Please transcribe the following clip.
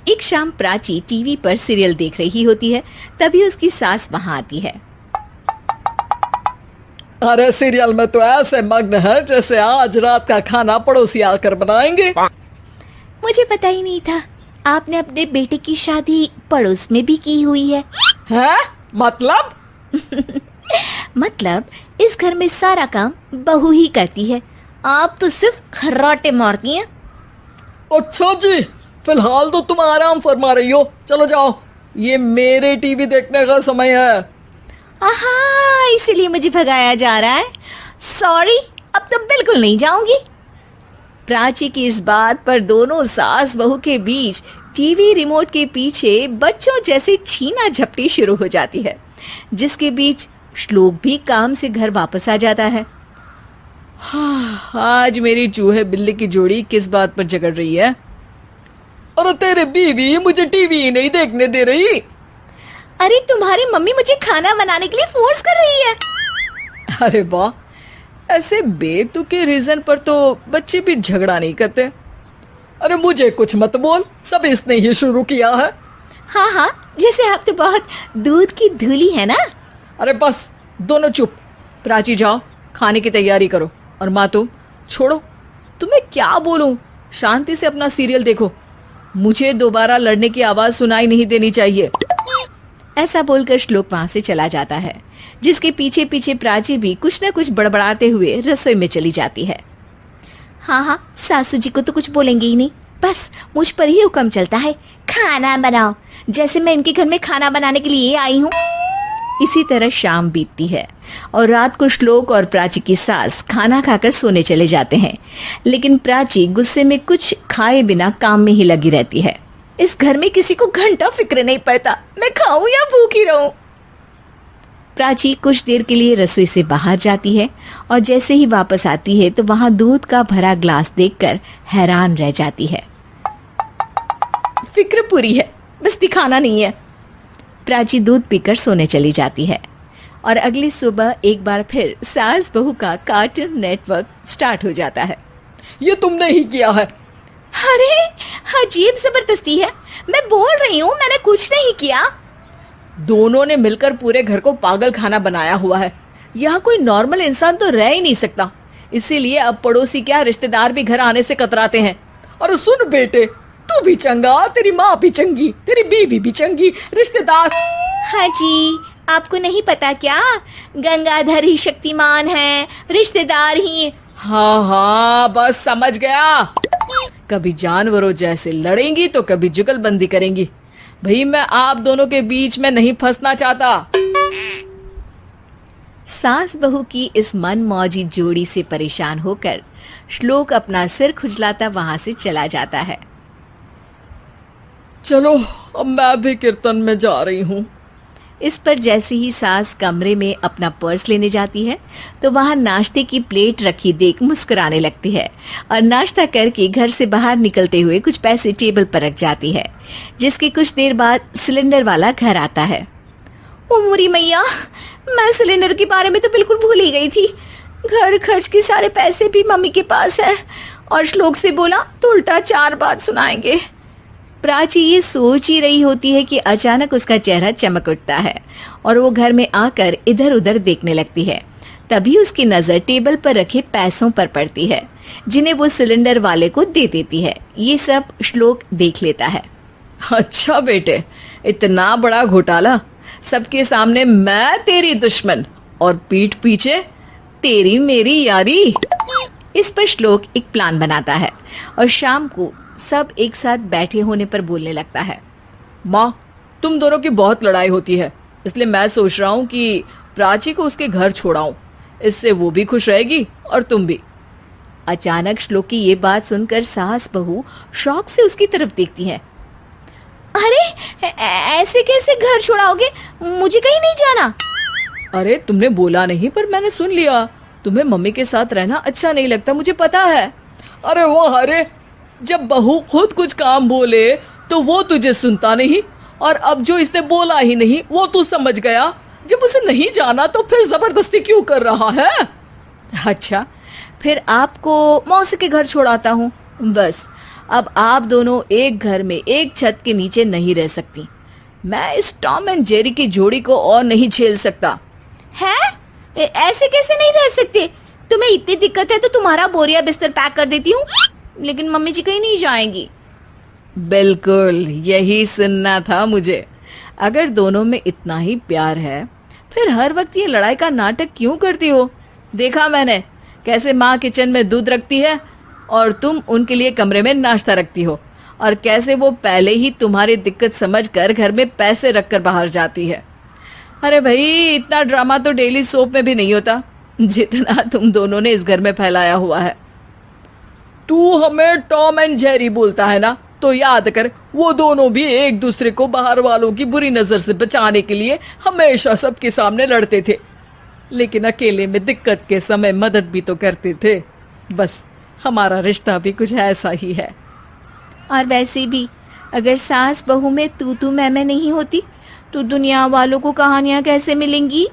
एक शाम प्राची टीवी पर सीरियल देख रही होती है। तभी उसकी सास वहां आती है। अरे सीरियल में तो ऐसे मग्न है जैसे आज रात का खाना पड़ोसी आकर बनाएंगे। मुझे पता ही नहीं था आपने अपने बेटे की शादी पड़ोस में भी की हुई है। हैं? मतलब? मतलब इस घर में सारा काम बहू ही करती है, आप तो सिर्फ खर्राटे मारती हैं। अच्छा जी, फिलहाल तो तुम आराम फरमा रही हो, चलो जाओ, ये मेरे टीवी देखने का समय है। आहा, इसीलिए मुझे भगाया जा रहा है। सॉरी, अब तो बिल्कुल नहीं जाऊंगी। प्राची की इस बात पर दोनों सास बहू के बीच टीवी रिमोट के पीछे बच्चों जैसे छीना झपटी शुरू हो जाती है, जिसके बीच श्लोक भी काम से घर वापस आ जाता है। आज मेरी चूहे बिल्ली की जोड़ी किस बात पर झगड़ रही है? अरे तेरे बीवी मुझे टीवी नहीं देखने दे रही। अरे तुम्हारी मम्मी मुझे खाना बनाने के लिए फोर्स कर रही है। अरे वाह, ऐसे बेतुके रीजन पर तो बच्चे भी झगड़ा नहीं करते। अरे मुझे कुछ मत बोल, सब इसने ही शुरू किया है। हाँ हाँ, जैसे आप तो बहुत दूध की धूली है ना। अरे बस, दोनों चुप। प्राची जाओ, खाने की तैयारी करो। और माँ तुम छोड़ो, तुम्हें क्या बोलूं, शांति से अपना सीरियल देखो, मुझे दोबारा लड़ने की आवाज सुनाई नहीं देनी चाहिए। ऐसा बोलकर श्लोक वहां से चला जाता है, जिसके पीछे पीछे प्राची भी कुछ न कुछ बड़बड़ाते हुए रसोई में चली जाती है। हाँ हाँ, सासू जी को तो कुछ बोलेंगे ही नहीं, बस मुझ पर ही हुक्म चलता है, खाना बनाओ, जैसे मैं इनके घर में खाना बनाने के लिए आई हूँ। इसी तरह शाम बीतती है और रात को श्लोक और प्राची की सास खाना खाकर सोने चले जाते हैं, लेकिन प्राची गुस्से में कुछ खाए बिना काम में ही लगी रहती है। इस घर में किसी को घंटा फिक्र नहीं पड़ता, मैं खाऊं या भूखी रहूं। प्राची कुछ देर के लिए रसोई से बाहर जाती है और जैसे ही वापस आती है तो वहां दूध का भरा ग्लास देखकर हैरान रह जाती है। फिक्र पूरी है, बस दिखाना नहीं है। प्राची दूध पीकर सोने चली जाती है और अगली सुबह एक बार फिर सास बहू का कार्टून नेटवर्क स्टार्ट हो जाता है। ये तुमने ही किया है। अरे अजीब जबरदस्ती है, मैं बोल रही हूँ मैंने कुछ नहीं किया। दोनों ने मिलकर पूरे घर को पागल खाना बनाया हुआ है। यहाँ कोई नॉर्मल इंसान तो रह ही नहीं सकता, इसीलिए अब पड़ोसी क्या रिश्तेदार भी घर आने से कतराते हैं। और सुन बेटे, तू भी चंगा, तेरी माँ भी चंगी, तेरी बीवी भी चंगी, रिश्तेदार। हाँ जी, आपको नहीं पता क्या, गंगाधर ही शक्तिमान है, रिश्तेदार ही। हाँ हाँ, बस समझ गया। कभी जानवरों जैसे लड़ेंगी तो कभी जुगलबंदी करेंगी। भाई मैं आप दोनों के बीच में नहीं फंसना चाहता। सास बहू की इस मनमौजी जोड़ी से परेशान होकर श्लोक अपना सिर खुजलाता वहां से चला जाता है। चलो अब मैं भी कीर्तन में जा रही हूँ। इस पर जैसे ही सास कमरे में अपना पर्स लेने जाती है तो वहां नाश्ते की प्लेट रखी देख मुस्कुराने लगती है और नाश्ता करके घर से बाहर निकलते हुए कुछ पैसे टेबल पर रख जाती है, जिसके कुछ देर बाद सिलेंडर वाला घर आता है। ओ मुरी मैया, मैं सिलेंडर के बारे में तो बिल्कुल भूल ही गई थी। घर खर्च के सारे पैसे भी मम्मी के पास है और श्लोक से बोला तो उल्टा 4 बात सुनाएंगे। प्राची ये सोच ही रही होती है कि अचानक उसका चेहरा चमक उठता है और वो घर में आकर इधर उधर देखने लगती है। तभी उसकी नजर टेबल पर रखे पैसों पर पड़ती है, जिन्हें वो सिलेंडर वाले को दे देती है। ये सब श्लोक देख लेता है। अच्छा बेटे, इतना बड़ा घोटाला, सबके सामने मैं तेरी दुश्मन और पीठ पीछे तेरी मेरी यारी। इस पर श्लोक एक प्लान बनाता है और शाम को सब एक साथ बैठे होने पर बोलने लगता है। माँ, तुम दोनों की बहुत लड़ाई होती है, इसलिए मैं सोच रहा हूँ कि प्राची को उसके घर छोड़ाऊं, इससे वो भी खुश रहेगी और तुम भी। अचानक श्लोक की ये बात सुनकर सास बहू शौक से उसकी तरफ देखती हैं। अरे ऐसे कैसे घर छोड़ाओगे, मुझे कहीं नहीं जाना। अरे तुमने बोला नहीं पर मैंने सुन लिया, तुम्हें मम्मी के साथ रहना अच्छा नहीं लगता, मुझे पता है। अरे वो अरे, जब बहू खुद कुछ काम बोले तो वो तुझे सुनता नहीं, और अब जो इसने बोला ही नहीं वो तू समझ गया। जब उसे नहीं जाना तो फिर जबरदस्ती क्यों कर रहा है? अच्छा, फिर आपको मौसी के घर छोड़ाता हूँ, बस अब आप दोनों एक घर में एक छत के नीचे नहीं रह सकती। मैं इस टॉम एंड जेरी की जोड़ी को और नहीं झेल सकता। है? ऐसे कैसे नहीं रह सकते? तुम्हें इतनी दिक्कत है तो तुम्हारा बोरिया बिस्तर पैक कर देती हूँ, लेकिन मम्मी जी कहीं नहीं जाएंगी। बिल्कुल यही सुनना था मुझे। अगर दोनों में इतना ही प्यार है फिर हर वक्त ये लड़ाई का नाटक क्यों करती हो? देखा मैंने कैसे माँ किचन में दूध रखती है और तुम उनके लिए कमरे में नाश्ता रखती हो, और कैसे वो पहले ही तुम्हारी दिक्कत समझकर घर में पैसे रखकर बाहर जाती है। अरे भाई, इतना ड्रामा तो डेली सोप में भी नहीं होता जितना तुम दोनों ने इस घर में फैलाया हुआ है। तू हमें टॉम एंड जेरी बोलता है ना, तो याद कर वो दोनों भी एक दूसरे को बाहर वालों की बुरी नजर से बचाने के लिए हमेशा सबके सामने लड़ते थे, लेकिन अकेले में दिक्कत के समय मदद भी तो करते थे। बस हमारा रिश्ता भी कुछ ऐसा ही है। और वैसे भी अगर सास बहू में तू मैं नहीं होती तो दुनिया वालों को कहानियां कैसे मिलेंगी?